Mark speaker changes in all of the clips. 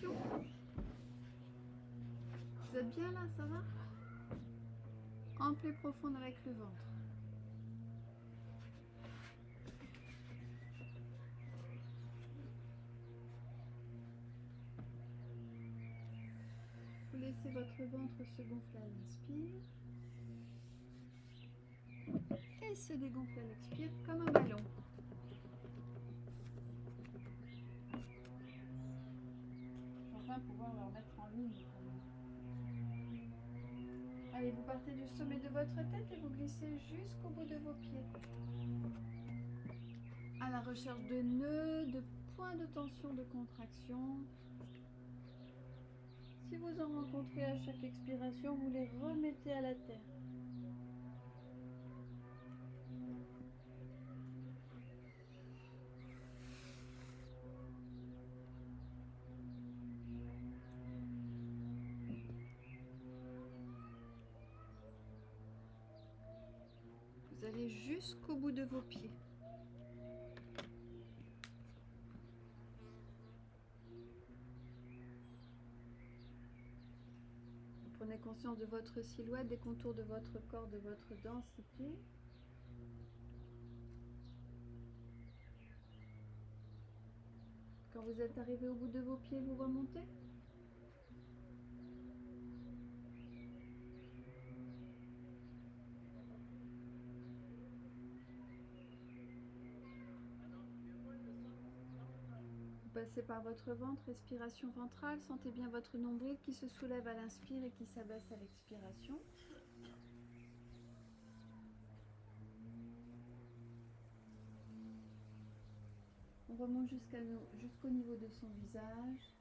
Speaker 1: contraction. Vous êtes bien là, ça va? Ample et profonde avec le ventre. Vous laissez votre ventre se gonfler à l'inspire et se dégonfler à l'expire comme un ballon. Enfin, pouvoir le remettre en ligne. Allez, vous partez du sommet de votre tête et vous glissez jusqu'au bout de vos pieds. À la recherche de nœuds, de points de tension, de contraction. Si vous en rencontrez à chaque expiration, vous les remettez à la terre. Vous allez jusqu'au bout de vos pieds. Vous prenez conscience de votre silhouette, des contours de votre corps, de votre densité. Quand vous êtes arrivé au bout de vos pieds, vous remontez. Passez par votre ventre, respiration ventrale, sentez bien votre nombril qui se soulève à l'inspire et qui s'abaisse à l'expiration. On remonte jusqu'au niveau de son visage.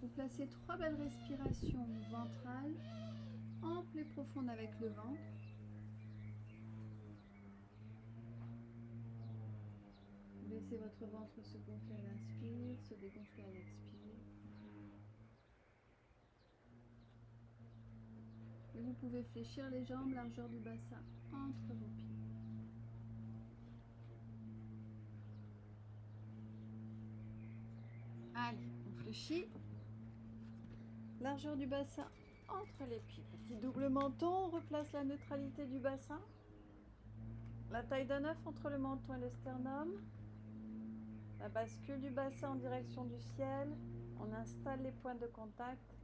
Speaker 1: Vous placez 3 belles respirations ventrales, amples et profondes avec le ventre. Laissez votre ventre se gonfler à l'inspire, se dégonfler à l'expire. Et vous pouvez fléchir les jambes, largeur du bassin entre vos pieds. Allez, on fléchit. Largeur du bassin entre les pieds. Petit double menton, on replace la neutralité du bassin. La taille d'un œuf entre le menton et le sternum. La bascule du bassin en direction du ciel. On installe les points de contact.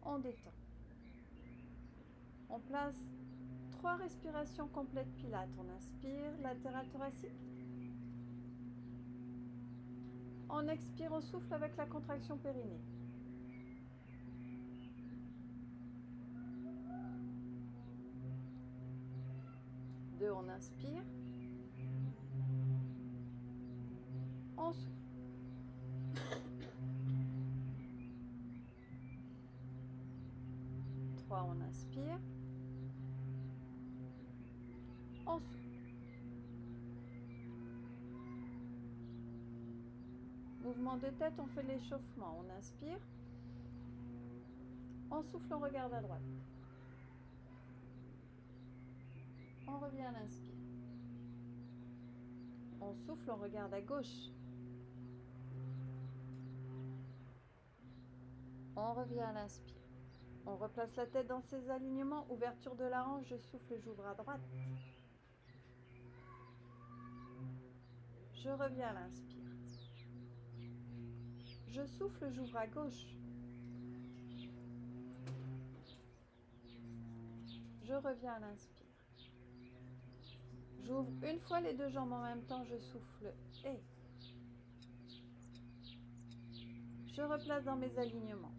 Speaker 1: On détend. On place 3 respirations complètes pilates. On inspire, latéral thoracique. On expire, on souffle avec la contraction périnée. Deux, on inspire. On souffle. Trois, on inspire. On souffle. Mouvement de tête, on fait l'échauffement. On inspire. On souffle, on regarde à droite. On revient à l'inspire. On souffle, on regarde à gauche. On revient à l'inspire. On replace la tête dans ses alignements. Ouverture de la hanche, je souffle, j'ouvre à droite. Je reviens à l'inspire. Je souffle, j'ouvre à gauche. Je reviens à l'inspire. J'ouvre une fois les 2 jambes en même temps, je souffle et je replace dans mes alignements.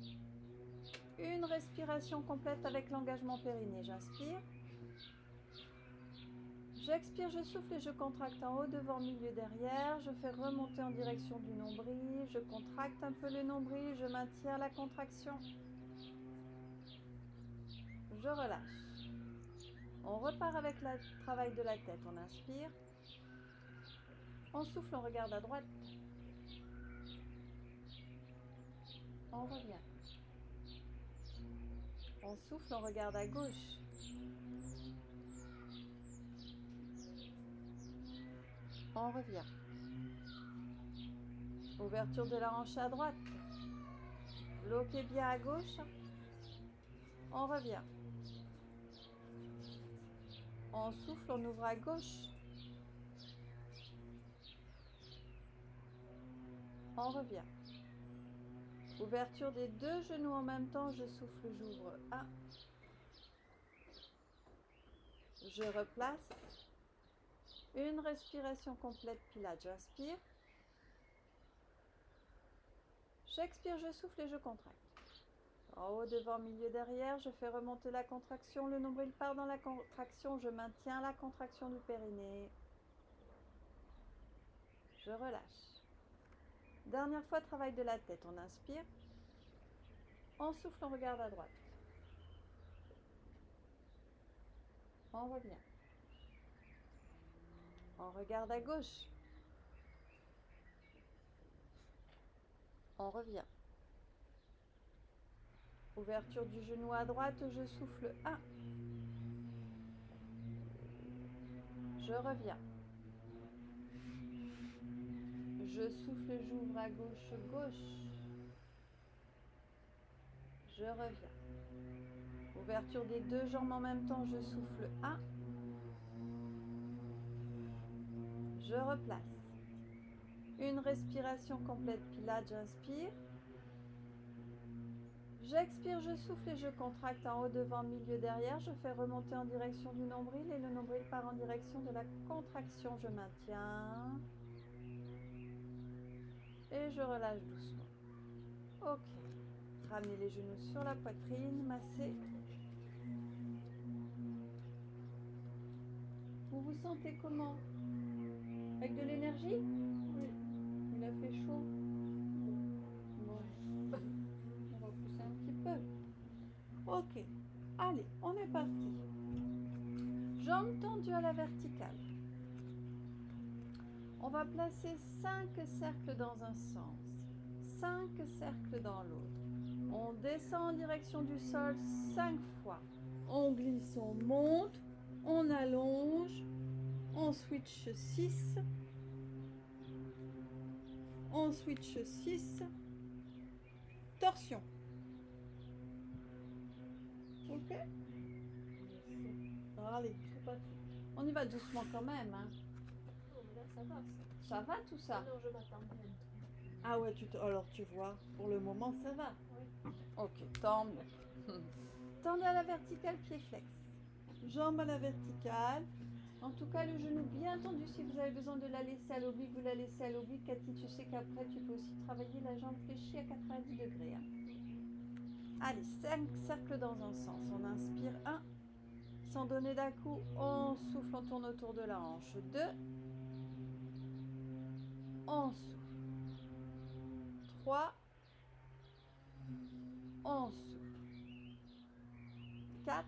Speaker 1: Une respiration complète avec l'engagement périnée. J'inspire. J'expire, je souffle et je contracte en haut, devant, milieu, derrière. Je fais remonter en direction du nombril. Je contracte un peu le nombril. Je maintiens la contraction. Je relâche. On repart avec le travail de la tête. On inspire. On souffle, on regarde à droite. On revient. On souffle, on regarde à gauche. On revient. Ouverture de la hanche à droite. Bloquez bien à gauche. On revient. On souffle, on ouvre à gauche. On revient. Ouverture des deux genoux en même temps. Je souffle, j'ouvre. 1. Je replace. Une respiration complète, pilates. J'inspire. J'expire, je souffle et je contracte. En haut, devant, milieu, derrière, je fais remonter la contraction. Le nombril part dans la contraction. Je maintiens la contraction du périnée. Je relâche. Dernière fois, travail de la tête. On inspire. On souffle, on regarde à droite. On revient. On regarde à gauche. On revient. Ouverture du genou à droite, je souffle 1. Je reviens. Je souffle, j'ouvre à gauche, gauche. Je reviens. Ouverture des deux jambes en même temps, je souffle 1. Je replace. Une respiration complète, pilates, j'inspire. J'expire, je souffle et je contracte en haut, devant, milieu, derrière. Je fais remonter en direction du nombril et le nombril part en direction de la contraction. Je maintiens. Et je relâche doucement. Ok. Ramenez les genoux sur la poitrine, massez. Vous vous sentez comment? Avec de l'énergie? Oui. Il a fait chaud. Bon. On va pousser un petit peu. Ok. Allez, on est parti. Jambes tendues à la verticale. On va placer 5 cercles dans un sens, 5 cercles dans l'autre. On descend en direction du sol 5 fois. On glisse, on monte, on allonge, on switch 6. On switch 6. Torsion. Ok? Allez, c'est parti. On y va doucement quand même. Hein.
Speaker 2: Non, mais là, ça va.
Speaker 1: Ça va tout ça?
Speaker 2: Non, je m'attendais un truc.
Speaker 1: Ah ouais, alors tu vois, pour le moment ça va.
Speaker 2: Oui.
Speaker 1: Ok, tant mieux. Tendez à la verticale, pied flex. Jambes à la verticale. En tout cas, le genou bien tendu. Si vous avez besoin de la laisser à l'oblique, vous la laissez à l'oblique. Cathy, tu sais qu'après, tu peux aussi travailler la jambe fléchie à 90 degrés. Hein. Allez, 5 cercles dans un sens. On inspire 1. Sans donner d'un coup, on souffle, on tourne autour de la hanche. 2. On souffle. 3. On souffle. 4.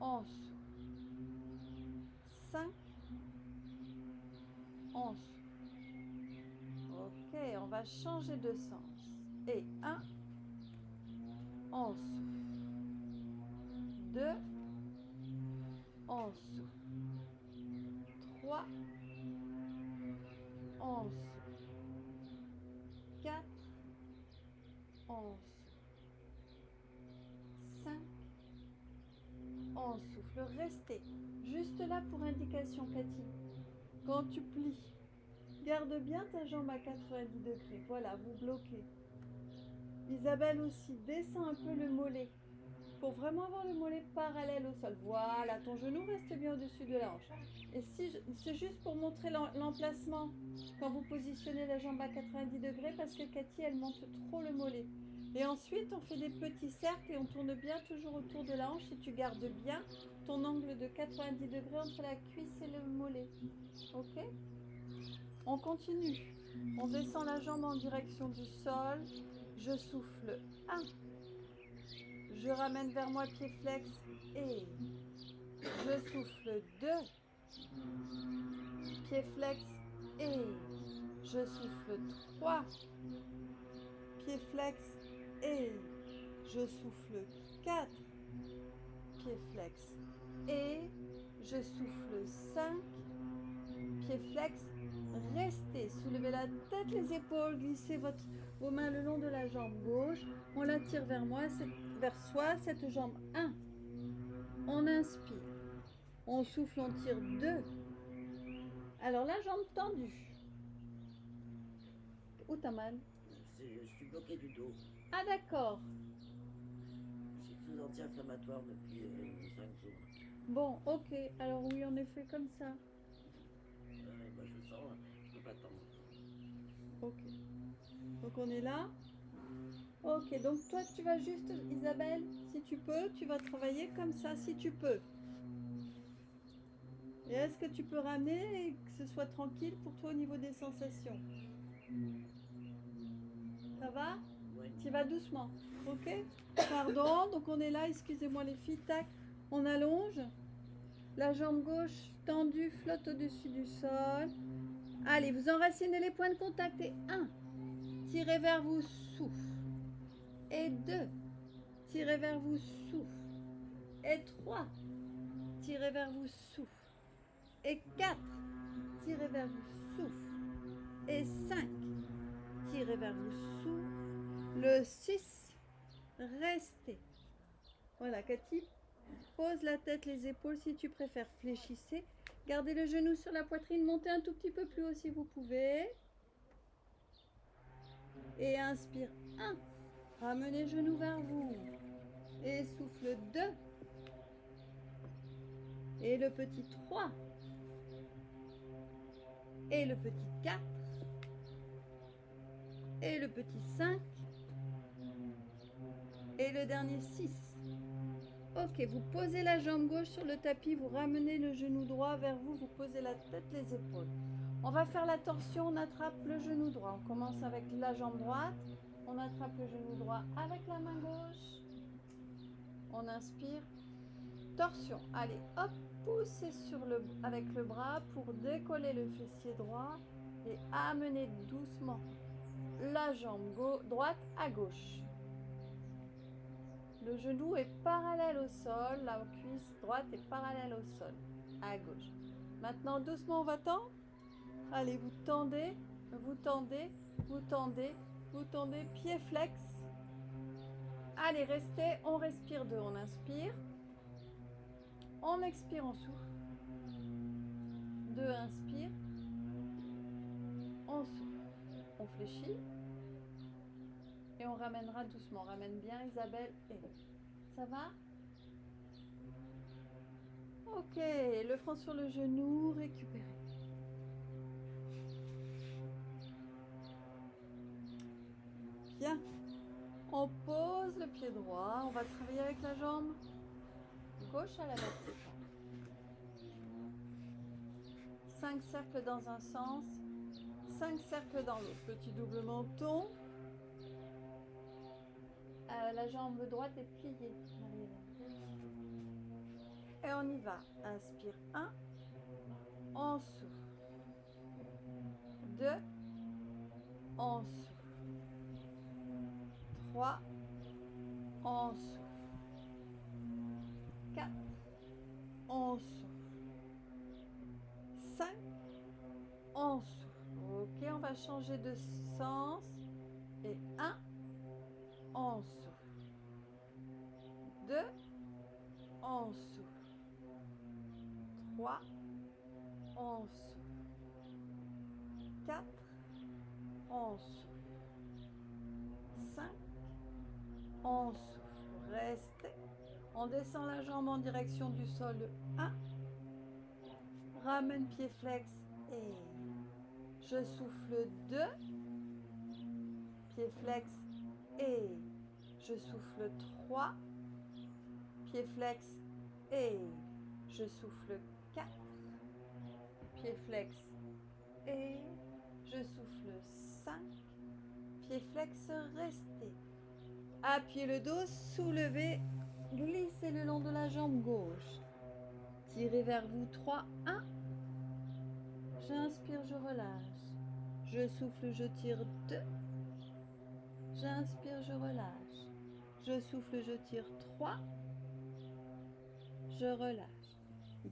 Speaker 1: On souffle. 5. On souffle. Ok, on va changer de sens. Et 1. On souffle. 2. On souffle. 3. On souffle. 4. On souffle. 5. On souffle. Restez juste là pour indication, Cathy. Quand tu plies, garde bien ta jambe à 90 degrés. Voilà, vous bloquez. Isabelle aussi, descends un peu le mollet pour vraiment avoir le mollet parallèle au sol. Voilà, ton genou reste bien au-dessus de la hanche. Et si c'est juste pour montrer l'emplacement quand vous positionnez la jambe à 90 degrés parce que Cathy, elle monte trop le mollet. Et ensuite, on fait des petits cercles et on tourne bien toujours autour de la hanche et tu gardes bien ton angle de 90 degrés entre la cuisse et le mollet. Ok? On continue. On descend la jambe en direction du sol. Je souffle 1. Je ramène vers moi pied flex et je souffle 2. Pied flex et je souffle 3. Pied flex et je souffle 4. Pied flex et je souffle 5. Pied flex. Restez. Soulevez la tête, les épaules. Glissez vos mains le long de la jambe gauche. On la tire vers vers soi, cette jambe. 1. On inspire. On souffle, on tire. 2. Alors, la jambe tendue. Où t'as mal?
Speaker 3: Je suis bloqué du dos.
Speaker 1: Ah, d'accord.
Speaker 3: Je suis sous anti-inflammatoire depuis 5 jours.
Speaker 1: Bon, ok. Alors, oui, en effet, comme ça.
Speaker 3: Bah, je le sens, je peux pas attendre.
Speaker 1: Ok. Donc, on est là. Ok, donc toi, tu vas juste, Isabelle, si tu peux, tu vas travailler comme ça, si tu peux. Et est-ce que tu peux ramener et que ce soit tranquille pour toi au niveau des sensations? Ça va?
Speaker 3: Ouais.
Speaker 1: Tu vas doucement, ok? Pardon, donc on est là, excusez-moi les filles, tac, on allonge. La jambe gauche tendue flotte au-dessus du sol. Allez, vous enracinez les points de contact et 1, tirez vers vous, souffle. Et 2, tirez vers vous, souffle. Et 3, tirez vers vous, souffle. Et 4, tirez vers vous, souffle. Et 5, tirez vers vous, souffle. Le 6, restez. Voilà, Cathy, pose la tête, les épaules si tu préfères, fléchissez. Gardez le genou sur la poitrine, montez un tout petit peu plus haut si vous pouvez. Et inspire 1, ramenez le genou vers vous. Et souffle 2. Et le petit 3. Et le petit 4. Et le petit 5. Et le dernier 6. Ok, vous posez la jambe gauche sur le tapis, vous ramenez le genou droit vers vous, vous posez la tête, les épaules. On va faire la torsion, on attrape le genou droit. On commence avec la jambe droite, on attrape le genou droit avec la main gauche. On inspire, torsion. Allez, hop, poussez avec le bras pour décoller le fessier droit et amener doucement la jambe droite à gauche. Le genou est parallèle au sol, la cuisse droite est parallèle au sol, à gauche. Maintenant, doucement, on va tendre. Allez, vous tendez, vous tendez, vous tendez, vous tendez, pied flex. Allez, restez, on respire 2, on inspire. On expire, on souffle. 2, inspire. On souffle. On fléchit. Et on ramènera doucement. On ramène bien, Isabelle. Et ça va? Ok, le front sur le genou, récupérez. Bien. On pose le pied droit. On va travailler avec la jambe gauche à la verticale. 5 cercles dans un sens, 5 cercles dans l'autre. Petit double menton. La jambe droite est pliée. Et on y va. Inspire 1. On souffle. 2. On souffle. 3. On souffle. 4. On souffle. 5. On souffle. Ok, on va changer de sens. Et 1. On souffle. 2. On souffle. 3. On souffle. 4. On souffle. 5. On souffle. Restez. On descend la jambe en direction du sol. 1. Ramène pied flex. Et je souffle 2. Pied flex. Et je souffle 3. Pied flex. Et je souffle 4. Pied flex. Et je souffle 5. Pied flex, restez. Appuyez le dos, soulevez, glissez le long de la jambe gauche. Tirez vers vous 3, 1. J'inspire, je relâche. Je souffle, je tire 2. J'inspire, je relâche. Je souffle, je tire 3. Je relâche.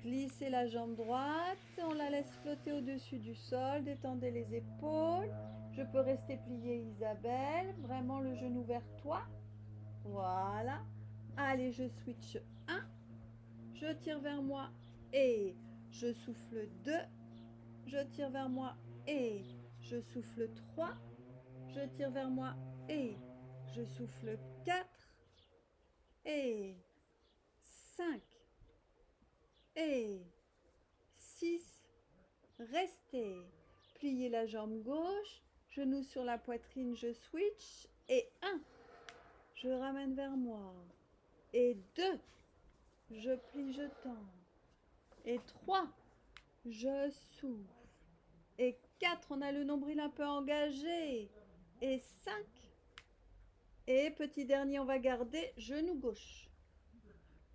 Speaker 1: Glissez la jambe droite, on la laisse flotter au-dessus du sol, détendez les épaules. Je peux rester pliée Isabelle, vraiment le genou vers toi. Voilà. Allez, je switch 1. Je tire vers moi et je souffle 2. Je tire vers moi et je souffle 3. Je tire vers moi et je souffle 4. Et 5. Et 6. Restez. Pliez la jambe gauche. Genou sur la poitrine, je switch. Et 1. Je ramène vers moi. Et 2. Je plie, je tends. Et 3. Je souffle. Et 4. On a le nombril un peu engagé. Et 5. Et petit dernier, on va garder genou gauche.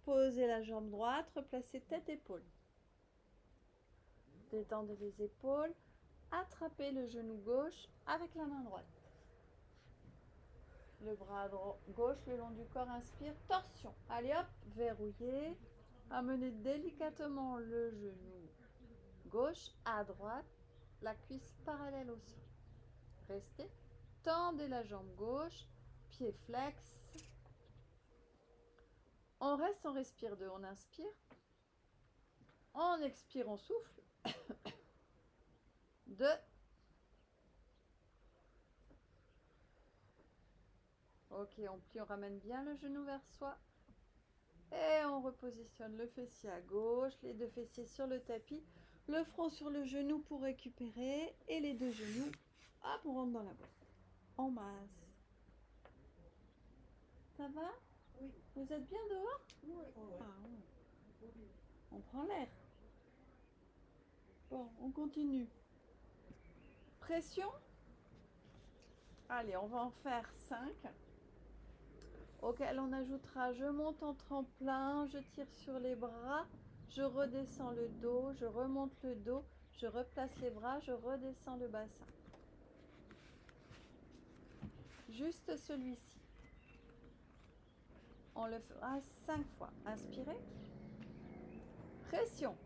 Speaker 1: Posez la jambe droite, replacez tête-épaule. Détendez les épaules. Attrapez le genou gauche avec la main droite. Le bras gauche le long du corps, inspire, torsion. Allez hop, verrouillez. Amenez délicatement le genou gauche à droite, la cuisse parallèle au sol. Restez. Tendez la jambe gauche, pied flex. On reste, on respire 2, on inspire. On expire, on souffle. 2. Ok, on plie, on ramène bien le genou vers soi. Et on repositionne le fessier à gauche, les deux fessiers sur le tapis, le front sur le genou pour récupérer. Et les deux genoux, hop, on rentre dans la boîte. On masse. Ça va?
Speaker 3: Oui.
Speaker 1: Vous êtes bien dehors?
Speaker 3: Oui.
Speaker 1: Ah, oui. On prend l'air. Bon, on continue. Pression. Allez, on va en faire 5. Auquel on ajoutera, je monte en tremplin, je tire sur les bras, je redescends le dos, je remonte le dos, je replace les bras, je redescends le bassin. Juste celui-ci. On le fera 5 fois. Inspirez. Pression.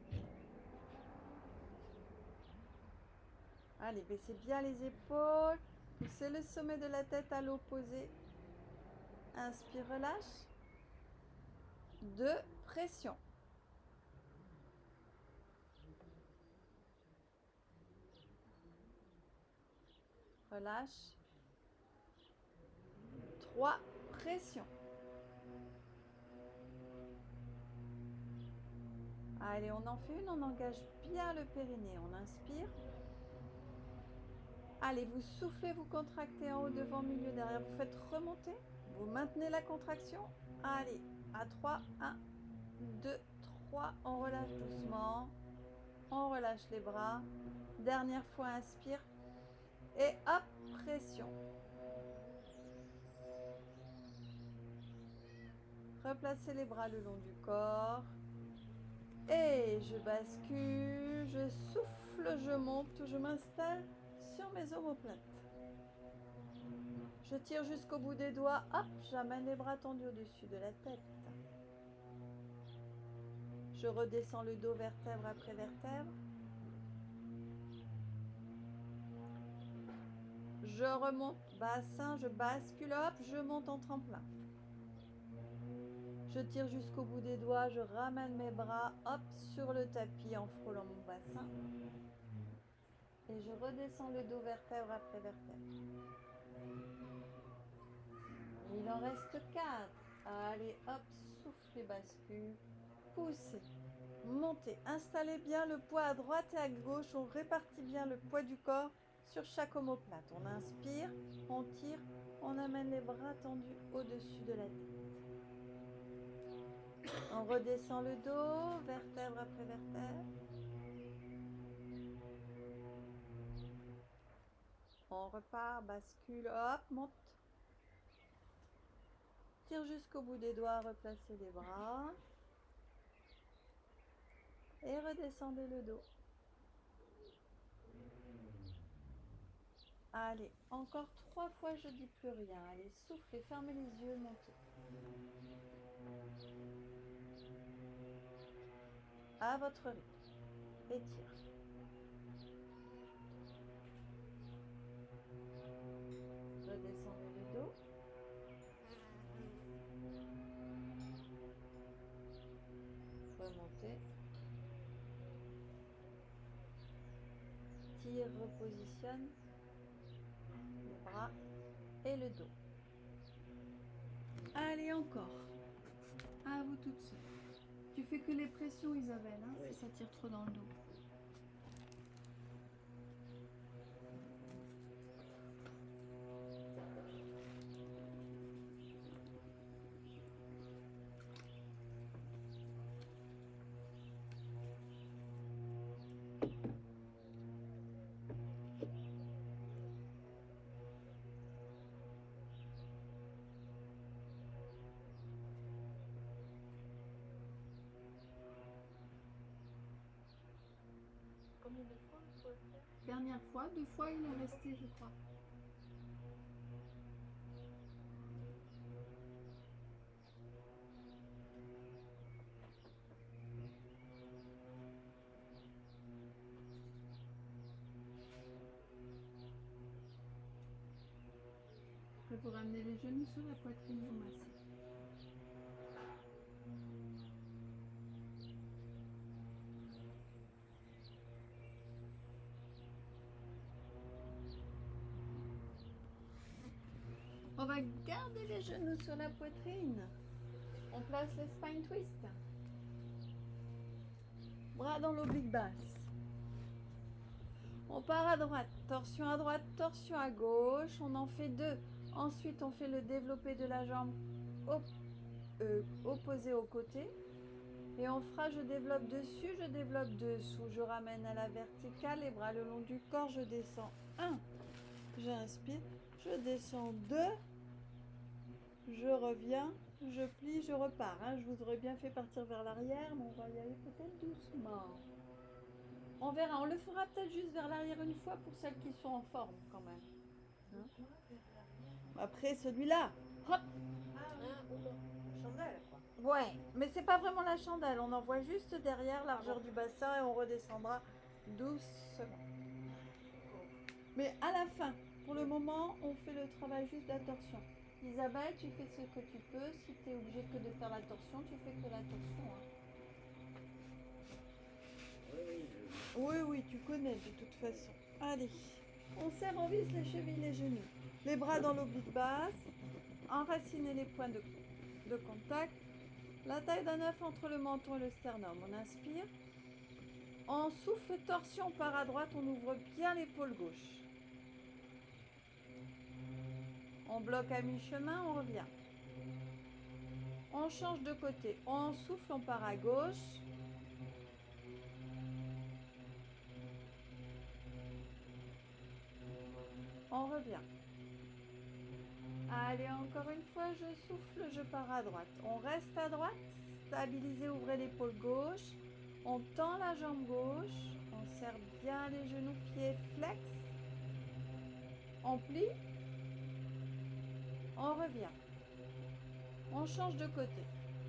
Speaker 1: Allez, baissez bien les épaules. Poussez le sommet de la tête à l'opposé. Inspire, relâche. 2, pression. Relâche. 3, pression. Allez, on en fait une, on engage bien le périnée. On inspire. Allez, vous soufflez, vous contractez en haut, devant, milieu, derrière. Vous faites remonter. Vous maintenez la contraction. Allez, à 3, 1, 2, 3. On relâche doucement. On relâche les bras. Dernière fois, inspire. Et hop, pression. Replacez les bras le long du corps. Et je bascule, je souffle, je monte, je m'installe sur mes omoplates. Je tire jusqu'au bout des doigts, hop, j'amène les bras tendus au-dessus de la tête. Je redescends le dos vertèbre après vertèbre. Je remonte, bassin, je bascule, hop, je monte en tremplin. Je tire jusqu'au bout des doigts, je ramène mes bras, hop, sur le tapis en frôlant mon bassin. Et je redescends le dos vertèbre après vertèbre. Il en reste 4. Allez, hop, soufflez, bascule, poussez, montez. Installez bien le poids à droite et à gauche. On répartit bien le poids du corps sur chaque omoplate. On inspire, on tire, on amène les bras tendus au-dessus de la tête. On redescend le dos, vertèbre après vertèbre. On repart, bascule, hop, monte. Tire jusqu'au bout des doigts, replacez les bras. Et redescendez le dos. Allez, encore 3 fois, je dis plus rien. Allez, soufflez, fermez les yeux, montez. à votre rythme. Étire. Redescendez le dos. Remontez. Tire, repositionne les bras et le dos. Allez, encore. À vous toute seule. Tu fais que les pressions, Isabelle, hein,
Speaker 3: Oui.
Speaker 1: si ça tire trop dans le dos.
Speaker 2: Combien de fois il faut le faire?
Speaker 1: Dernière fois, 2 fois, il est resté, je crois. Après, vous ramenez les genoux sur la poitrine, vous massez. On va garder les genoux sur la poitrine. On place les spine twist. Bras dans l'oblique basse. On part à droite, torsion à gauche. On en fait 2. Ensuite, on fait le développé de la jambe opposée au côté. Et on fera je développe dessus, je développe dessous. Je ramène à la verticale, les bras le long du corps. Je descends 1. J'inspire. Je descends 2. Je reviens. Je plie, je repars. Hein. Je vous aurais bien fait partir vers l'arrière, mais on va y aller peut-être doucement. On verra. On le fera peut-être juste vers l'arrière une fois pour celles qui sont en forme quand même. Hein. Après celui-là. Hop.
Speaker 2: Oula. Chandelle, quoi.
Speaker 1: Ouais, mais c'est pas vraiment la chandelle. On envoie juste derrière, largeur du bassin, et on redescendra doucement. Mais à la fin, pour le moment, on fait le travail juste de la torsion. Isabelle, tu fais ce que tu peux. Si tu es obligé que de faire la torsion, tu fais que la torsion. Hein. Oui, tu connais de toute façon. Allez, on serre, on visse les chevilles, les genoux. Les bras dans l'oblique basse. Enracinez les points de contact. La taille d'un œuf entre le menton et le sternum. On inspire. On souffle, torsion par à droite. On ouvre bien l'épaule gauche. On bloque à mi-chemin, on revient. On change de côté. On souffle, on part à gauche. On revient. Allez, encore une fois, je souffle, je pars à droite. On reste à droite. Stabilisez, ouvrez l'épaule gauche. On tend la jambe gauche. On serre bien les genoux, pieds flex. On plie. On revient. On change de côté.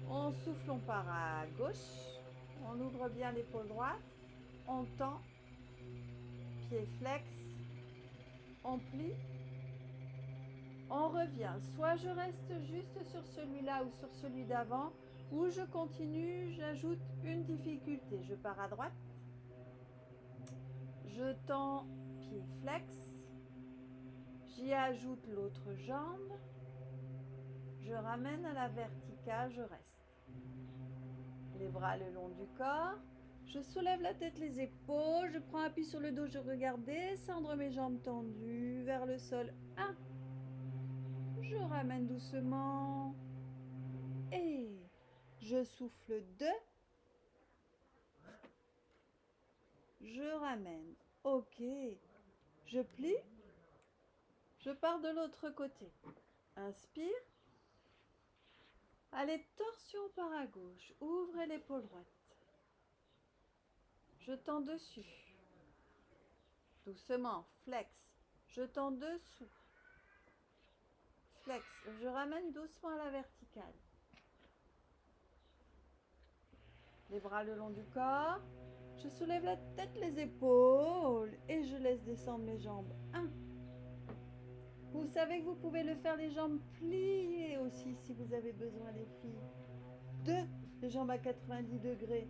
Speaker 1: On souffle, on part à gauche. On ouvre bien l'épaule droite. On tend. Pieds flex. On plie. On revient. Soit je reste juste sur celui-là ou sur celui d'avant, ou je continue, j'ajoute une difficulté. Je pars à droite. Je tends, pied flex. J'y ajoute l'autre jambe. Je ramène à la verticale, je reste. Les bras le long du corps. Je soulève la tête, les épaules. Je prends appui sur le dos, je regarde descendre mes jambes tendues vers le sol. 1. Je ramène doucement. Et je souffle 2. Je ramène. Ok. Je plie. Je pars de l'autre côté. Inspire. Allez, torsion par à gauche. Ouvrez l'épaule droite. Je tends dessus. Doucement. Flex. Je tends dessous. Flex. Je ramène doucement à la verticale. Les bras le long du corps. Je soulève la tête, les épaules et je laisse descendre mes jambes. 1. Vous savez que vous pouvez le faire les jambes pliées aussi si vous avez besoin, les filles. 2. Les jambes à 90 degrés.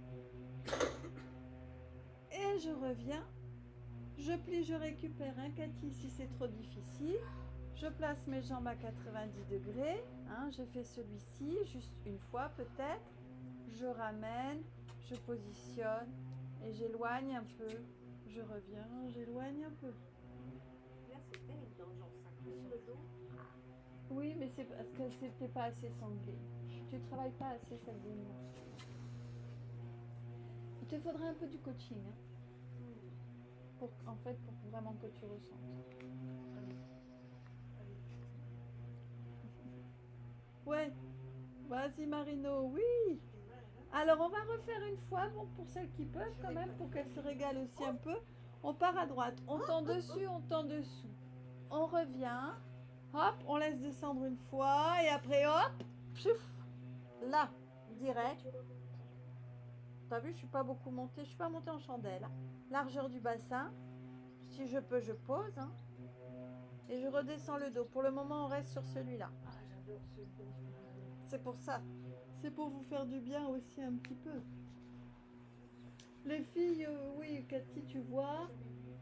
Speaker 1: Et je reviens. Je plie, je récupère. Cathy, si c'est trop difficile. Je place mes jambes à 90 degrés. J'ai fait celui-ci juste une fois peut-être. Je ramène, je positionne et j'éloigne un peu. Je reviens, j'éloigne un peu.
Speaker 2: Là, c'est terrible dans le genre 5 sur le dos.
Speaker 1: Oui, mais c'est parce que c'était pas assez sanglé. Tu travailles pas assez cette zone-là. Il te faudra un peu du coaching, pour vraiment que tu ressentes. Ouais, vas-y Marino, oui. Alors on va refaire une fois, bon, pour celles qui peuvent quand même, pour qu'elles se régalent aussi un peu. On part à droite, on tend dessus, on tend dessous. On revient, hop, on laisse descendre une fois et après hop, piouf, là, direct. T'as vu, je suis pas beaucoup montée, je suis pas montée en chandelle. Largeur du bassin, si je peux, je pose. Et je redescends le dos. Pour le moment, on reste sur celui-là.
Speaker 2: Ah, j'adore ce dos.
Speaker 1: C'est pour ça. C'est pour vous faire du bien aussi un petit peu. Les filles, oui, Cathy, tu vois.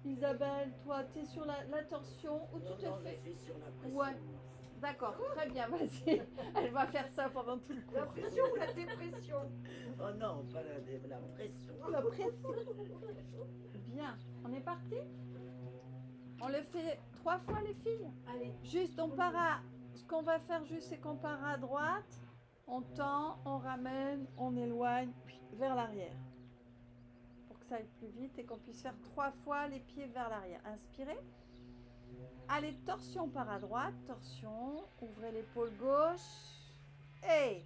Speaker 1: Isabelle, toi, tu es sur la torsion ou tu te fais...
Speaker 3: Je suis sur la pression.
Speaker 1: Ouais. D'accord, très bien, vas-y. Elle va faire ça pendant tout le cours.
Speaker 2: La pression ou la dépression?
Speaker 3: Oh non, pas la pression.
Speaker 1: La pression. Bien. On est parti? On le fait 3 fois, les filles?
Speaker 2: Allez.
Speaker 1: Juste, on part à... Ce qu'on va faire juste, c'est qu'on part à droite. On tend, on ramène, on éloigne, puis vers l'arrière. Pour que ça aille plus vite et qu'on puisse faire 3 fois les pieds vers l'arrière. Inspirez. Allez, torsion par à droite, torsion. Ouvrez l'épaule gauche. Et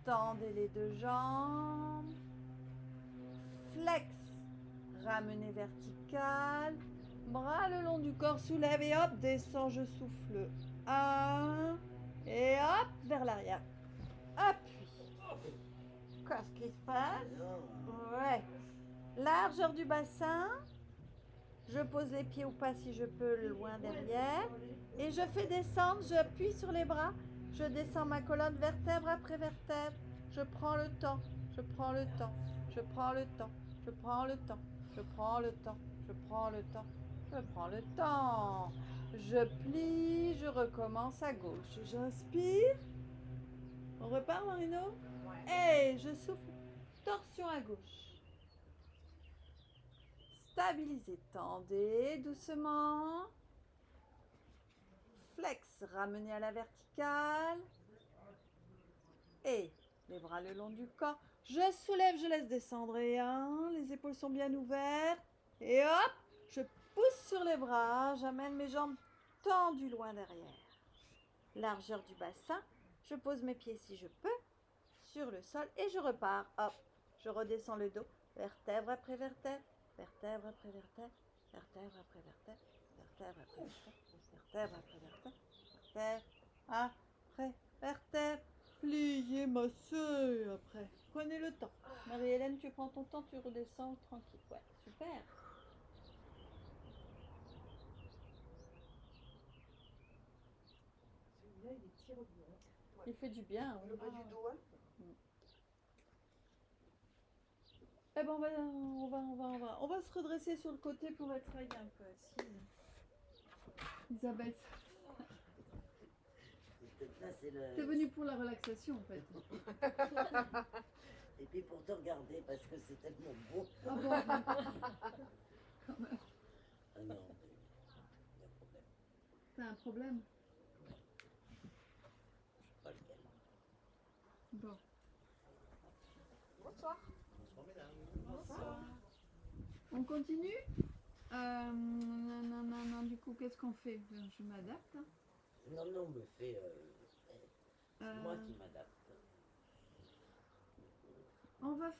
Speaker 1: tendez les 2 jambes. Flex. Ramenez vertical. Bras le long du corps, soulève et hop, descend, je souffle. 1. Et hop, vers l'arrière. Appuie. Qu'est-ce qui se passe? Ouais. Largeur du bassin. Je pose les pieds ou pas si je peux loin derrière. Et je fais descendre, j'appuie sur les bras. Je descends ma colonne vertèbre après vertèbre. Je prends le temps, je prends le temps, je prends le temps, je prends le temps, je prends le temps, je prends le temps, je prends le temps. Je plie, je recommence à gauche. J'inspire. On repart, Marino? Et je souffle. Torsion à gauche. Stabilisez, tendez doucement. Flex, ramenez à la verticale. Et les bras le long du corps. Je soulève, je laisse descendre. Et 1, les épaules sont bien ouvertes. Et hop, je pousse sur les bras. J'amène mes jambes tendues loin derrière. Largeur du bassin. Je pose mes pieds si je peux sur le sol et je repars. Hop, je redescends le dos. Vertèbre après vertèbre. Vertèbre après vertèbre, vertèbre après vertèbre, vertèbre après vertèbre, vertèbre après vertèbre, vertèbre après vertèbre. Pliez ma soeur après. Prenez le temps. Marie-Hélène, tu prends ton temps, tu redescends tranquille. Ouais, super.
Speaker 2: Celui-là, il est tiré bien.
Speaker 1: Il fait du bien.
Speaker 2: Le bas du dos, hein.
Speaker 1: Eh ben on va se redresser sur le côté pour être un peu assise. Isabelle, t'es venue pour la relaxation en fait.
Speaker 3: Et puis pour te regarder parce que c'est tellement beau.
Speaker 1: Ah bon? Quand même.
Speaker 3: Ah non, mais il y a un problème.
Speaker 1: T'as un problème?
Speaker 3: Je sais pas lequel.
Speaker 1: Bon.
Speaker 2: Bonsoir.
Speaker 3: Bonsoir mesdames.
Speaker 2: Bonsoir.
Speaker 1: On continue? Non, du coup, qu'est-ce qu'on fait? Je m'adapte. Hein.
Speaker 3: Non, me fait. C'est moi qui m'adapte.
Speaker 1: On va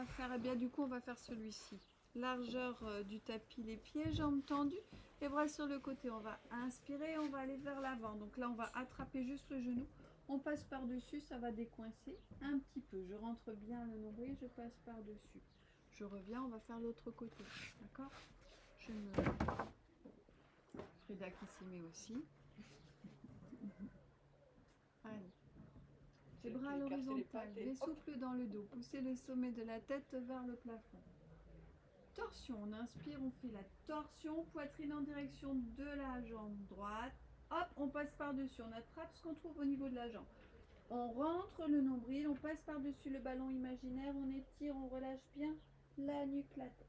Speaker 1: faire. Eh bien, du coup, on va faire celui-ci. Largeur du tapis, les pieds, jambes tendues, les bras sur le côté. On va inspirer, on va aller vers l'avant. Donc là, on va attraper juste le genou. On passe par-dessus, ça va décoincer un petit peu. Je rentre bien le nombril, je passe par-dessus. Je reviens, on va faire l'autre côté. D'accord? Je me... Frida qui s'y met aussi. Allez. Les bras à l'horizontale, les souffles dans le dos. Poussez le sommet de la tête vers le plafond. Torsion, on inspire, on fait la torsion, poitrine en direction de la jambe droite. Hop, on passe par-dessus, on attrape ce qu'on trouve au niveau de la jambe. On rentre le nombril, on passe par-dessus le ballon imaginaire, on étire, on relâche bien la nuque, la tête.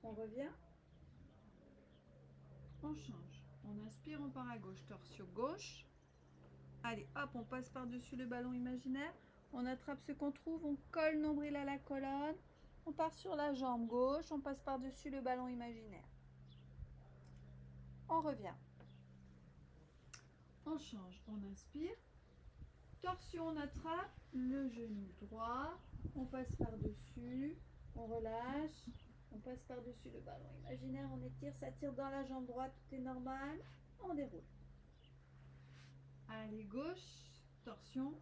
Speaker 1: On revient. On change. On inspire, on part à gauche. Torsion gauche. Allez, hop, on passe par-dessus le ballon imaginaire. On attrape ce qu'on trouve, on colle nombril à la colonne. On part sur la jambe gauche, on passe par-dessus le ballon imaginaire. On revient. On change, on inspire. Torsion, on attrape le genou droit. On passe par-dessus. On relâche. On passe par-dessus le ballon imaginaire. On étire, ça tire dans la jambe droite. Tout est normal. On déroule. Allez, gauche. Torsion.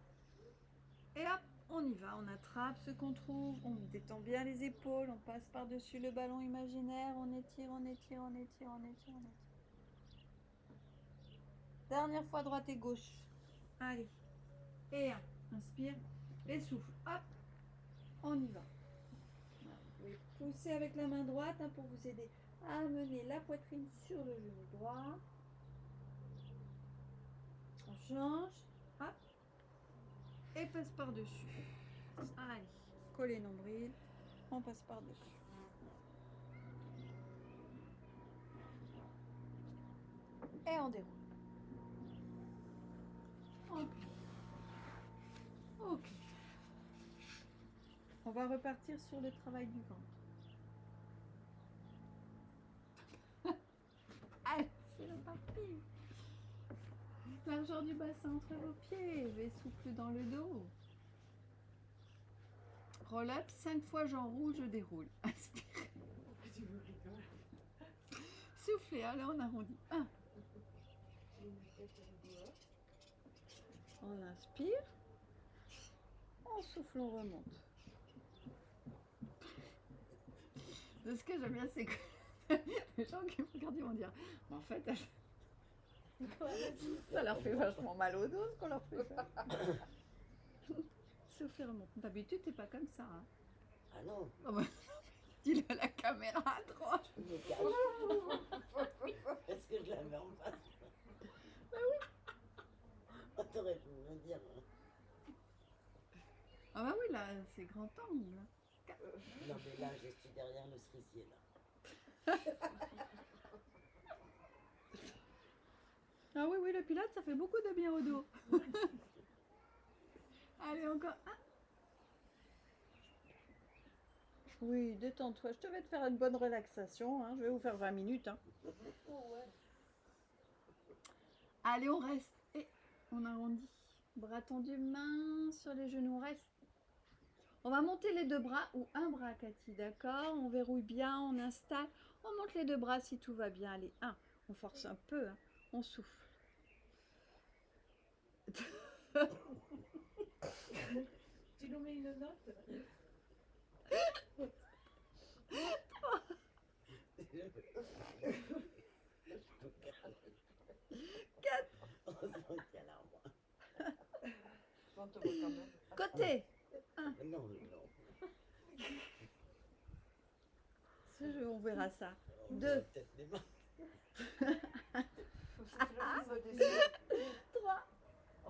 Speaker 1: Et hop, on y va. On attrape ce qu'on trouve. On détend bien les épaules. On passe par-dessus le ballon imaginaire. On étire, on étire, on étire, on étire, on étire. Dernière fois, droite et gauche. Allez. Et un. Inspire. Et souffle. Hop. On y va. Voilà. Vous pouvez pousser avec la main droite pour vous aider à amener la poitrine sur le genou droit. On change. Hop. Et passe par-dessus. Allez. Coller nombril. On passe par-dessus. Et on déroule. Ok. Ok. On va repartir sur le travail du ventre. Allez, c'est reparti. Largeur du bassin entre vos pieds. V souffle dans le dos. Roll up, 5 fois j'enroule, je déroule. Inspire. Soufflez, allez, on arrondit. 1. On inspire. On souffle, on remonte. De ce que j'aime bien, c'est que les gens qui me regardent ils vont dire mais en fait, ça leur fait vachement mal au dos ce qu'on leur fait faire. Souffle et remonte. D'habitude, t'es pas comme ça. Hein.
Speaker 3: Ah non.
Speaker 1: Oh bah, dis-le à la caméra à droite.
Speaker 3: Je me cache. Est-ce que je l'avais en face?
Speaker 1: Bah oui.
Speaker 3: Oh, t'aurais pu me le dire.
Speaker 1: Ah bah oui, là, c'est grand angle.
Speaker 3: Non mais là, je suis derrière le cerisier là.
Speaker 1: Ah oui, oui, le pilates, ça fait beaucoup de bien au dos. Allez, encore un. Oui, détends-toi. Je te vais te faire une bonne relaxation. Hein. Je vais vous faire 20 minutes. Hein. Allez, on reste. Et on arrondit. Bras tendus, main sur les genoux. On reste. On va monter les deux bras ou un bras, Cathy, d'accord? On verrouille bien, on installe. On monte les deux bras si tout va bien. Allez, 1. On force un peu. Hein. On souffle.
Speaker 2: Tu nous mets une note?
Speaker 1: 4.
Speaker 3: Heureusement qu'il y a l'arbre.
Speaker 2: On te voit quand même.
Speaker 1: Côté.
Speaker 3: Non, non.
Speaker 1: Ce jeu, on verra ça.
Speaker 3: On
Speaker 1: 2.
Speaker 3: verra peut-être les mains.
Speaker 2: Faut se faire au niveau des yeux.
Speaker 1: 3.
Speaker 2: On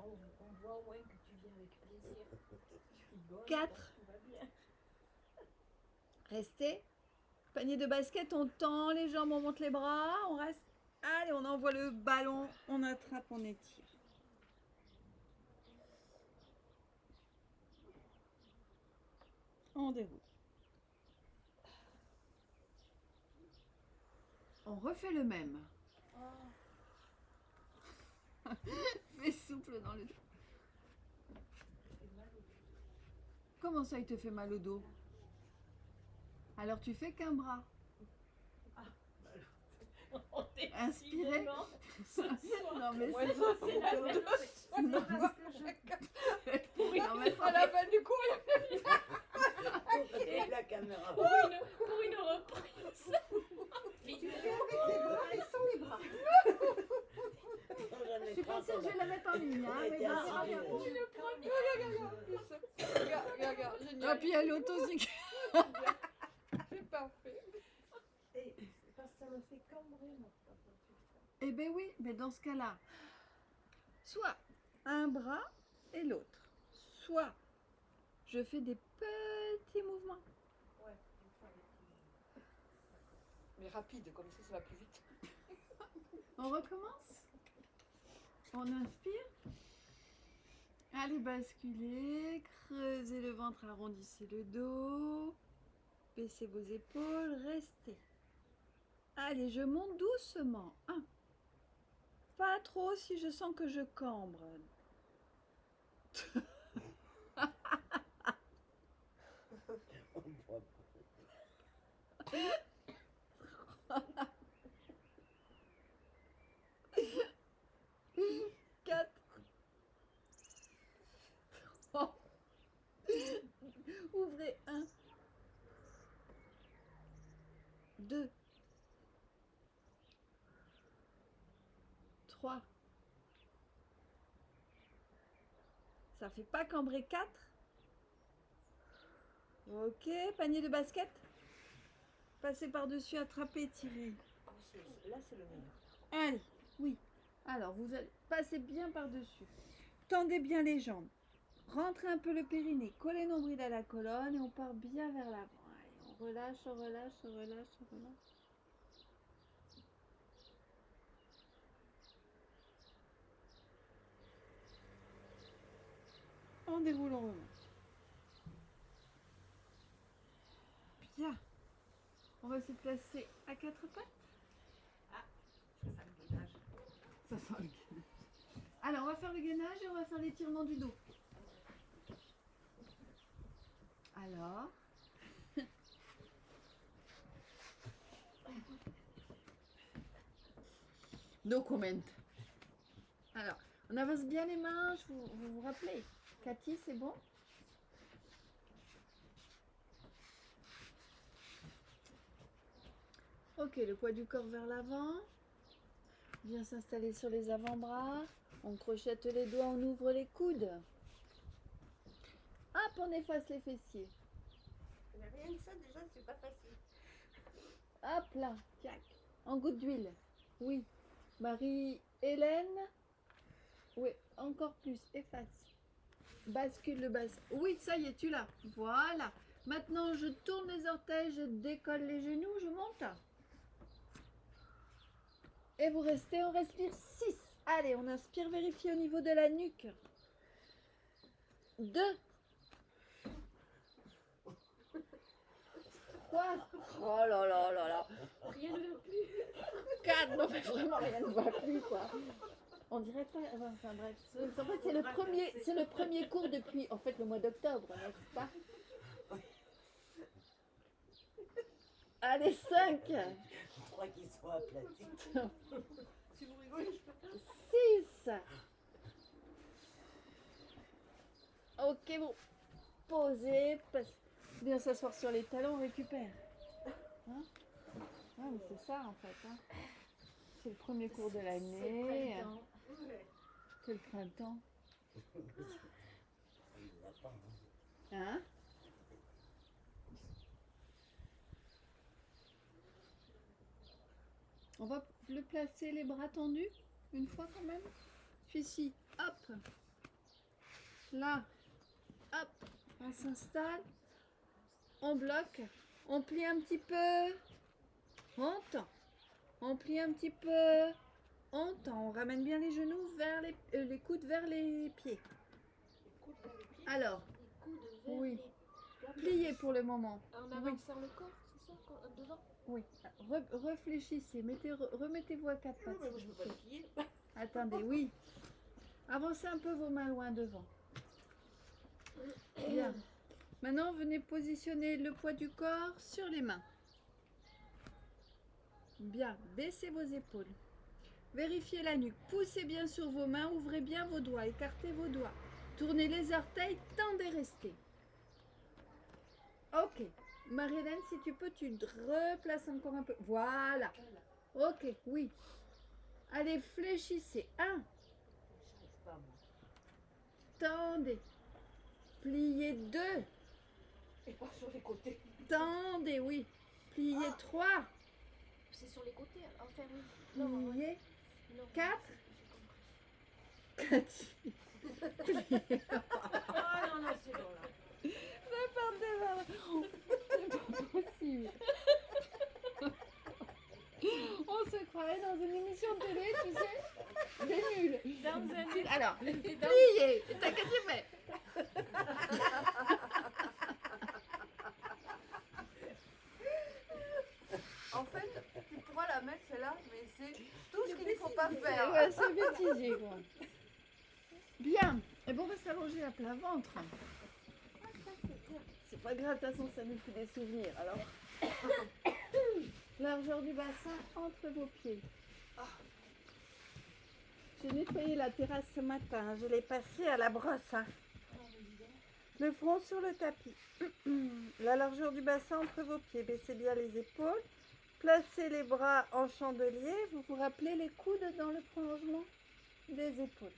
Speaker 2: voit au moins que tu viens avec plaisir. Tu rigoles.
Speaker 1: 4.
Speaker 2: Tout va bien.
Speaker 1: Restez. Panier de basket, on tend les jambes, on monte les bras, on reste. Allez, on envoie le ballon, on attrape, on étire. On déroule. On refait le même. Fais souffle dans le dos. Comment ça, il te fait mal au dos? Alors tu fais qu'un bras. Inspirez.
Speaker 2: Décidément, ce soir.
Speaker 1: Non mais
Speaker 4: Ouais,
Speaker 1: c'est
Speaker 4: ça,
Speaker 2: C'est la même chose.
Speaker 4: C'est
Speaker 1: Non.
Speaker 4: parce que
Speaker 1: Non, mais
Speaker 4: à la fin du cours,
Speaker 3: Et la caméra.
Speaker 2: Pour une reprise.
Speaker 4: tu fais avec les bras et sans les bras.
Speaker 1: je suis pas sûre que je vais la mettre en ligne. Hein, mais
Speaker 3: Regarde,
Speaker 1: bon, regarde.
Speaker 4: Regarde,
Speaker 1: Ah,
Speaker 4: génial.
Speaker 1: puis elle autosique.
Speaker 4: C'est parfait.
Speaker 2: Et parce que ça me fait cambrer, moi, quand on fait ça.
Speaker 1: Eh ben oui, mais dans ce cas-là, soit un bras et l'autre, soit je fais des petits mouvements.
Speaker 2: Ouais, une fois les petits.
Speaker 4: Mais rapide, comme ça va plus vite.
Speaker 1: On recommence. On inspire. Allez, basculez, creusez le ventre, arrondissez le dos, baissez vos épaules, restez. Allez, je monte doucement. 1. Pas trop si je sens que je cambre.
Speaker 3: On voit pas.
Speaker 1: 4. Ouvrez 1. 2. 3. Ça fait pas cambrer 4. Ok, panier de basket. Passez par-dessus, attrapez, tirez.
Speaker 3: Là, c'est le meilleur.
Speaker 1: Allez, oui. Alors, vous allez passer bien par-dessus. Tendez bien les jambes. Rentrez un peu le périnée. Collez le nombril à la colonne et on part bien vers l'avant. Allez, on relâche, on relâche, on relâche, on relâche. On déroule, on remonte. Bien. On va se placer à 4 pattes.
Speaker 4: Ça me dénage.
Speaker 1: Ça sent le gainage. Alors, on va faire le gainage et on va faire l'étirement du dos. Alors. No comment. Alors, on avance bien les mains. Vous rappelez. Cathy, c'est bon? Ok, le poids du corps vers l'avant. Bien s'installer sur les avant-bras. On crochette les doigts, on ouvre les coudes. Hop, on efface les fessiers.
Speaker 4: Mais rien que ça, déjà, c'est pas facile.
Speaker 1: Hop là, tac. En goutte d'huile. Oui. Marie-Hélène. Oui, encore plus. Efface. Bascule le bassin. Oui, ça y est, tu l'as. Voilà. Maintenant, je tourne les orteils, je décolle les genoux, je monte. Et vous restez, on respire 6. Allez, on inspire, vérifiez au niveau de la nuque. 2. 3. Oh là là là là.
Speaker 2: Rien ne va plus.
Speaker 1: 4. Non mais vraiment rien ne va plus quoi. On dirait pas. Enfin bref. En fait c'est le premier cours depuis en fait le mois d'octobre, n'est-ce pas? Allez 5.
Speaker 3: Je crois qu'ils sont aplatis.
Speaker 4: Si vous rigolez, je peux pas.
Speaker 1: 6. Ok bon. Posez. Bien s'asseoir sur les talons, on récupère. Hein? Ah, mais c'est ça en fait. Hein. C'est le premier cours de l'année. C'est le printemps.
Speaker 3: Il l'a pas, hein.
Speaker 1: Hein? On va le placer les bras tendus une fois quand même. Celui-ci, hop. Là, hop. On s'installe. On bloque. On plie un petit peu. On tend. On plie un petit peu. On tend. On ramène bien les genoux vers les coudes vers les pieds. Alors, oui. Pliez pour le moment.
Speaker 2: En
Speaker 1: Oui.
Speaker 2: avant sur le corps, c'est ça? Devant?
Speaker 1: Oui. Réfléchissez. Remettez-vous à 4
Speaker 4: Non,
Speaker 1: pattes.
Speaker 4: mais moi, je peux pas le plier.
Speaker 1: Attendez, oui. Avancez un peu vos mains loin devant. Bien. Maintenant, venez positionner le poids du corps sur les mains. Bien, baissez vos épaules. Vérifiez la nuque. Poussez bien sur vos mains, ouvrez bien vos doigts, écartez vos doigts. Tournez les orteils, tendez, restez. Ok. Marie-Hélène, si tu peux, tu te replaces encore un peu. Voilà. Ok, oui. Allez, fléchissez. 1.
Speaker 3: J'arrive pas, moi.
Speaker 1: Tendez. Pliez 2.
Speaker 4: Et pas sur les côtés.
Speaker 1: Tendez, oui. Pliez 3.
Speaker 2: C'est sur les côtés. Enfin, oui. Non, ouais.
Speaker 1: Pliez
Speaker 2: Non,
Speaker 1: 4.
Speaker 2: j'ai compris.
Speaker 1: 4.
Speaker 4: Ah non, non, c'est bon là.
Speaker 1: Partez vers c'est pas possible. On se croirait dans une émission de télé, tu sais, des nuls.
Speaker 2: Dans un
Speaker 1: Alors, pliez, t'as qu'à t'y faire.
Speaker 5: En fait, tu pourras la mettre celle-là, mais c'est tout ce qu'il ne faut pas faire.
Speaker 1: Ouais, c'est bêtisier, quoi. Bien. Et bon, on va s'allonger à plat ventre. C'est pas grave, de toute façon, ça nous fait des souvenirs. Alors, largeur du bassin entre vos pieds. J'ai nettoyé la terrasse ce matin. Je l'ai passée à la brosse. Le front sur le tapis. La largeur du bassin entre vos pieds. Baissez bien les épaules. Placez les bras en chandelier. Vous vous rappelez les coudes dans le prolongement des épaules.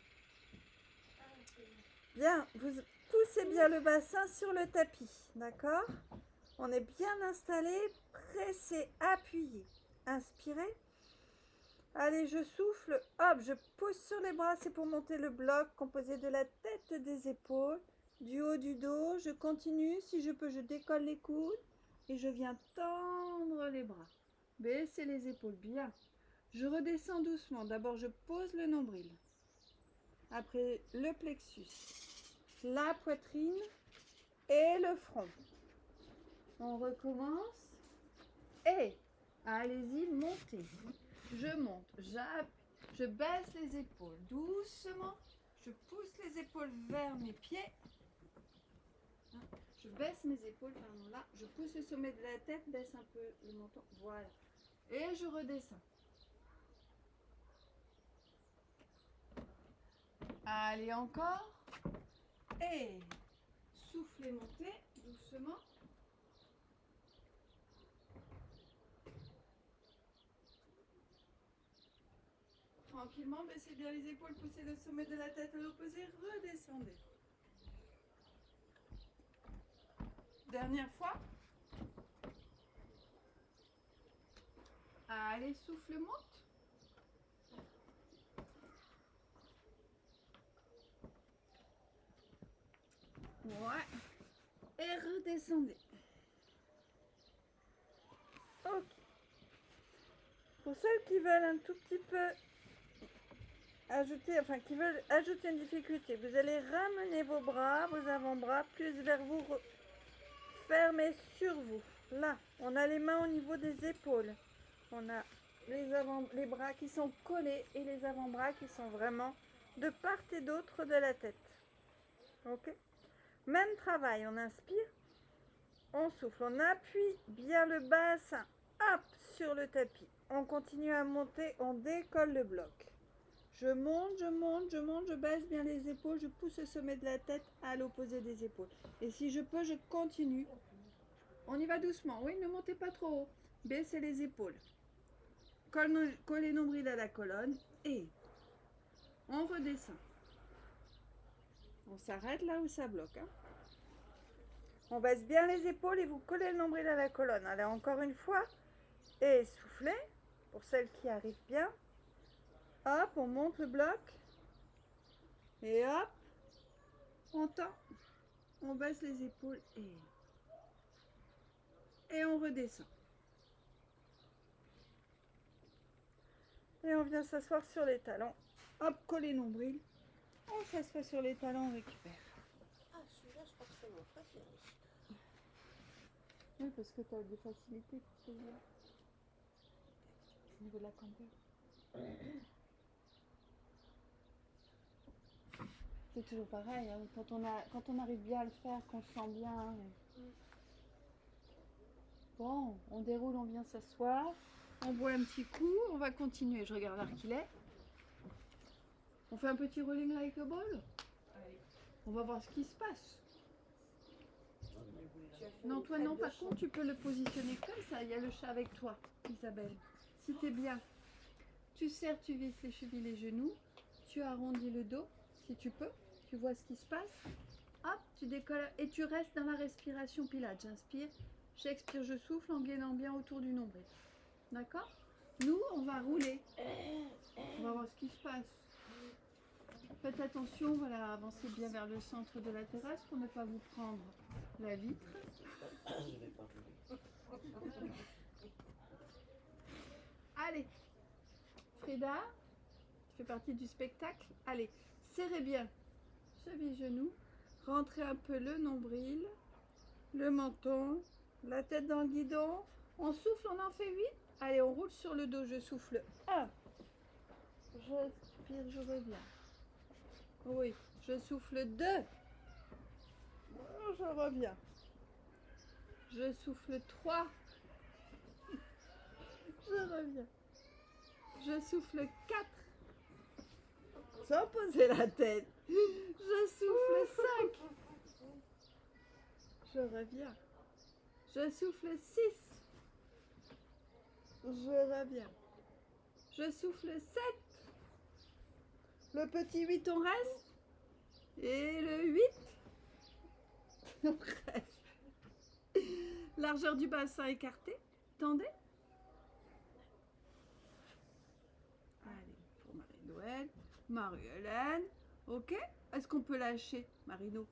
Speaker 1: Bien, vous poussez bien le bassin sur le tapis, d'accord? On est bien installé, pressez, appuyez. Inspirez. Allez, je souffle, hop, je pousse sur les bras, c'est pour monter le bloc composé de la tête, des épaules, du haut du dos. Je continue, si je peux, je décolle les coudes et je viens tendre les bras. Baissez les épaules, bien. Je redescends doucement. D'abord, je pose le nombril. Après, le plexus, la poitrine et le front. On recommence. Et allez-y, montez. Je monte, j'appuie, je baisse les épaules doucement. Je pousse les épaules vers mes pieds. Je baisse mes épaules, pardon, là. Je pousse le sommet de la tête, baisse un peu le menton. Voilà. Et je redescends. Allez, encore. Et soufflez, montez doucement. Tranquillement, baissez bien les épaules, poussez le sommet de la tête à l'opposé, redescendez. Dernière fois. Allez, souffle, monte. Ouais. Et redescendez. Ok. Pour ceux qui veulent un tout petit peu qui veulent ajouter une difficulté, vous allez ramener vos bras, vos avant-bras plus vers vous, fermés sur vous. Là, on a les mains au niveau des épaules. On a les bras qui sont collés et les avant-bras qui sont vraiment de part et d'autre de la tête. Ok? Même travail, on inspire, on souffle, on appuie bien le bassin, hop, sur le tapis. On continue à monter, on décolle le bloc. Je monte, je monte, je monte, je baisse bien les épaules, je pousse le sommet de la tête à l'opposé des épaules. Et si je peux, je continue. On y va doucement, oui, ne montez pas trop haut. Baissez les épaules. Collez nombril à la colonne et on redescend. On s'arrête là où ça bloque. Hein. On baisse bien les épaules et vous collez le nombril à la colonne. Allez, encore une fois. Et soufflez, pour celles qui arrivent bien. Hop, on monte le bloc. Et hop, on tend. On baisse les épaules et on redescend. Et on vient s'asseoir sur les talons. Hop, coller nombril. On s'assoit sur les talons, on récupère.
Speaker 3: Ah, celui-là, je crois que c'est mon préféré.
Speaker 1: Oui, parce que tu as des facilités pour celui-là. Au niveau de la campeur. C'est toujours pareil, hein. Quand on arrive bien à le faire, qu'on se sent bien. Bon, on déroule, on vient s'asseoir. On boit un petit coup, on va continuer. Je regarde l'heure qu'il est. On fait un petit rolling like a ball.
Speaker 2: Allez.
Speaker 1: On va voir ce qui se passe.
Speaker 2: Tu as fait
Speaker 1: Non,
Speaker 2: les
Speaker 1: toi
Speaker 2: crêpes
Speaker 1: non,
Speaker 2: de
Speaker 1: par
Speaker 2: chant.
Speaker 1: contre, tu peux le positionner comme ça. Il y a le chat avec toi, Isabelle. Si t'es bien. Tu serres, tu visses les chevilles, les genoux. Tu arrondis le dos, si tu peux. Tu vois ce qui se passe. Hop, tu décolles et tu restes dans la respiration Pilates. J'inspire, j'expire, je souffle en gainant bien autour du nombril. D'accord? Nous, on va rouler. On va voir ce qui se passe. Faites attention, voilà, avancez bien vers le centre de la terrasse pour ne pas vous prendre la vitre.
Speaker 3: Je vais pas rouler.
Speaker 1: Allez, Frida, tu fais partie du spectacle. Allez, serrez bien cheville, genoux, rentrez un peu le nombril, le menton, la tête dans le guidon. On souffle, on en fait 8. Allez, on roule sur le dos, je souffle 1. J'inspire, je reviens. Oui, je souffle 2. Je reviens. Je souffle 3. Je reviens. Je souffle 4. Sans poser la tête. Je souffle 5. Je reviens. Je souffle 6. Je reviens. Je souffle 7. Le petit 8, on reste. Et le 8, on reste. Largeur du bassin écartée. Tendez. Allez, pour Marie-Noël. Marie-Hélène. Ok. Est-ce qu'on peut lâcher, Marino?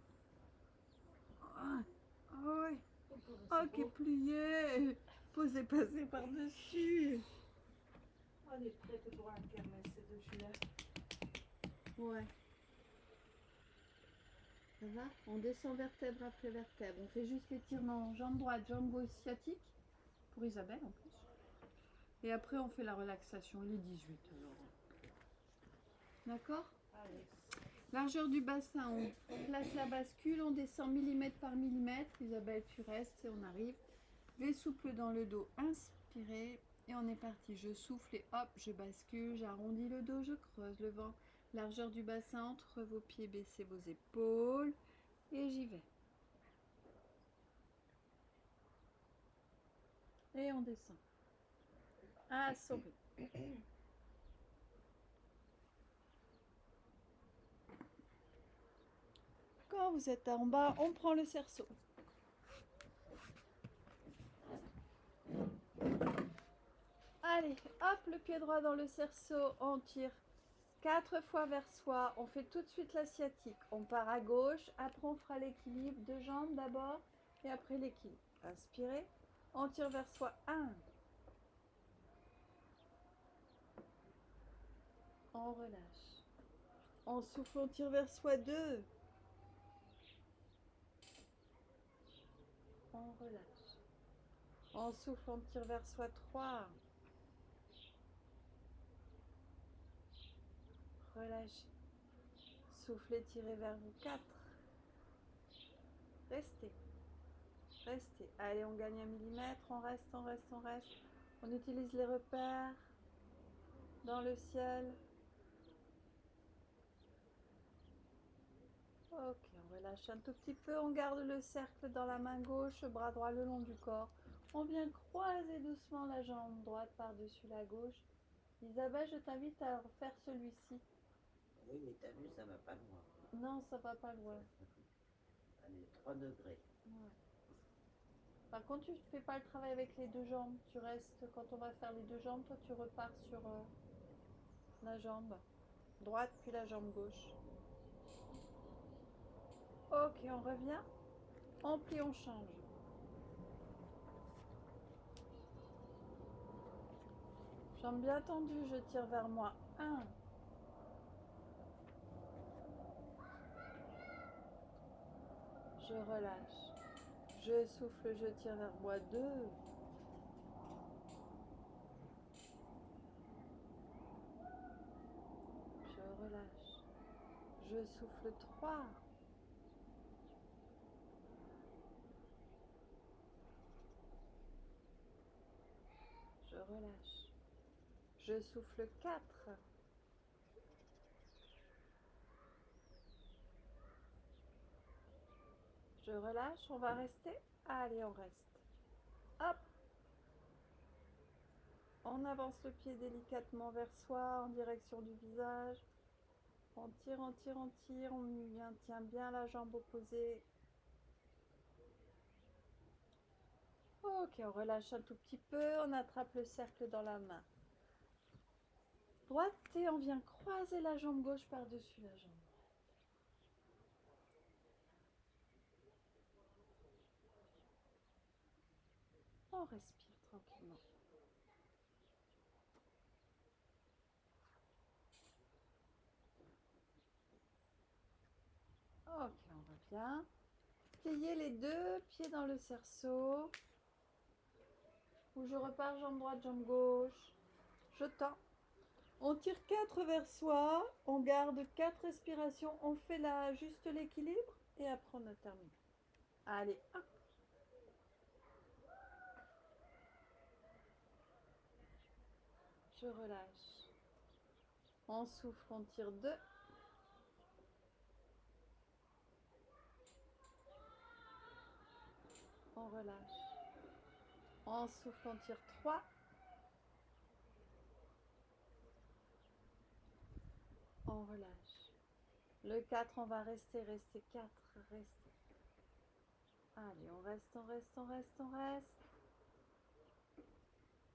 Speaker 1: Ah ouais. Ok, plié. Posez, passez par-dessus.
Speaker 2: On est prête pour la kermesse de celui-là.
Speaker 1: Ouais. Ça va? On descend vertèbre après vertèbre. On fait juste l'étirement jambe droite, jambe gauche sciatique. Pour Isabelle en plus. Et après, on fait la relaxation. Il est 18 alors. D'accord?
Speaker 2: Allez.
Speaker 1: Largeur du bassin, on place la bascule, on descend millimètre par millimètre. Isabelle, tu restes et on arrive. V souple dans le dos, inspirez et on est parti. Je souffle et hop, je bascule, j'arrondis le dos, je creuse le ventre. Largeur du bassin entre vos pieds, baissez vos épaules et j'y vais. Et on descend. À son rythme. Quand vous êtes en bas, on prend le cerceau. Allez, hop, le pied droit dans le cerceau, on tire 4 fois vers soi. On fait tout de suite la sciatique. On part à gauche, après on fera l'équilibre, 2 jambes d'abord et après l'équilibre. Inspirez, on tire vers soi 1. On relâche. On souffle, on tire vers soi 2. On relâche. On souffle, on tire vers soi 3. Relâchez. Soufflez, tirez vers vous 4. Restez. Restez. Allez, on gagne 1 millimètre. On reste, on reste, on reste. On utilise les repères dans le ciel. Ok, on relâche un tout petit peu. On garde le cercle dans la main gauche, bras droit le long du corps. On vient croiser doucement la jambe droite par-dessus la gauche. Isabelle, je t'invite à refaire celui-ci.
Speaker 3: Oui, mais t'as vu, ça va pas loin.
Speaker 1: Non, ça va pas loin.
Speaker 3: Allez, 3 degrés.
Speaker 1: Ouais. Par contre, tu ne fais pas le travail avec les 2 jambes. Tu restes, quand on va faire les 2 jambes, toi tu repars sur la jambe droite puis la jambe gauche. Ok, on revient. On plie, on change. Jambes bien tendues, je tire vers moi. 1. Je relâche. Je souffle, je tire vers moi 2. Je relâche. Je souffle 3. Je relâche. Je souffle 4. Je relâche, on va rester. Allez, on reste. Hop. On avance le pied délicatement vers soi, en direction du visage. On tire, on tire, on tire. On maintient bien la jambe opposée. Ok, on relâche un tout petit peu. On attrape le cercle dans la main droite et on vient croiser la jambe gauche par-dessus la jambe droite. On respire tranquillement. Ok, on revient. Pliez les deux pieds dans le cerceau. Ou je repars jambe droite, jambe gauche. Je tends. On tire 4 vers soi. On garde 4 respirations. On fait là juste l'équilibre. Et après on a terminé. Allez, hop. Je relâche. On souffle, on tire 2. On relâche. On souffle, on tire 3. On relâche. Le 4, on va rester 4, rester. Allez, on reste, on reste, on reste, on reste.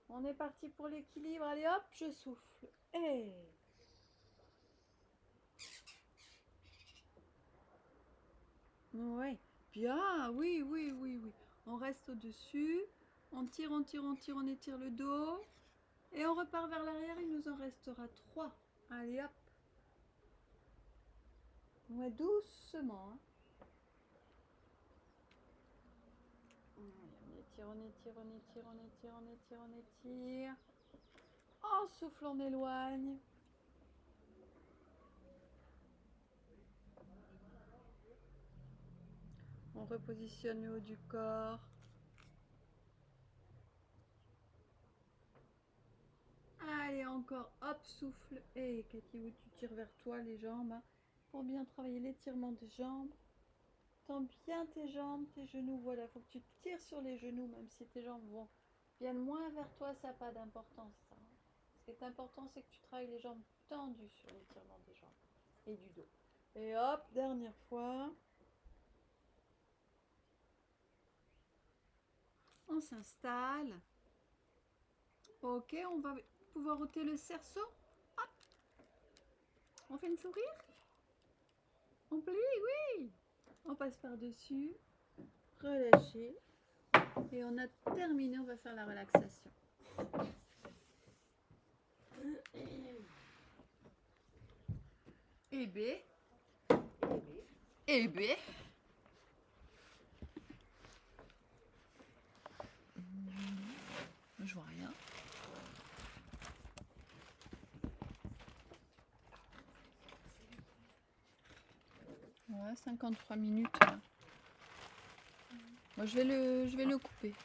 Speaker 1: On est parti pour l'équilibre. Allez, hop, je souffle. Et... ouais, bien, oui, oui, oui, oui. On reste au-dessus. On tire, on tire, on tire, on étire le dos. Et on repart vers l'arrière. Il nous en restera 3. Allez, hop. Ouais, doucement. Hein. On étire, on étire, on étire, on étire, on étire, on étire. En souffle, on éloigne. On repositionne le haut du corps. Allez, encore, hop, souffle. Et Cathy, où tu tires vers toi les jambes hein, pour bien travailler l'étirement des jambes. Tends bien tes jambes, tes genoux. Voilà, il faut que tu tires sur les genoux, même si tes jambes viennent moins vers toi, ça n'a pas d'importance. Ça. Ce qui est important, c'est que tu travailles les jambes tendues sur l'étirement des jambes et du dos. Et hop, dernière fois. On s'installe. Ok, on va pouvoir ôter le cerceau. Hop. On fait une sourire. On plie, oui. On passe par-dessus. Relâcher. Et on a terminé, on va faire la relaxation. Et B. Et B. Je vois rien. Ouais, 53 minutes. Là. Moi, je vais le couper.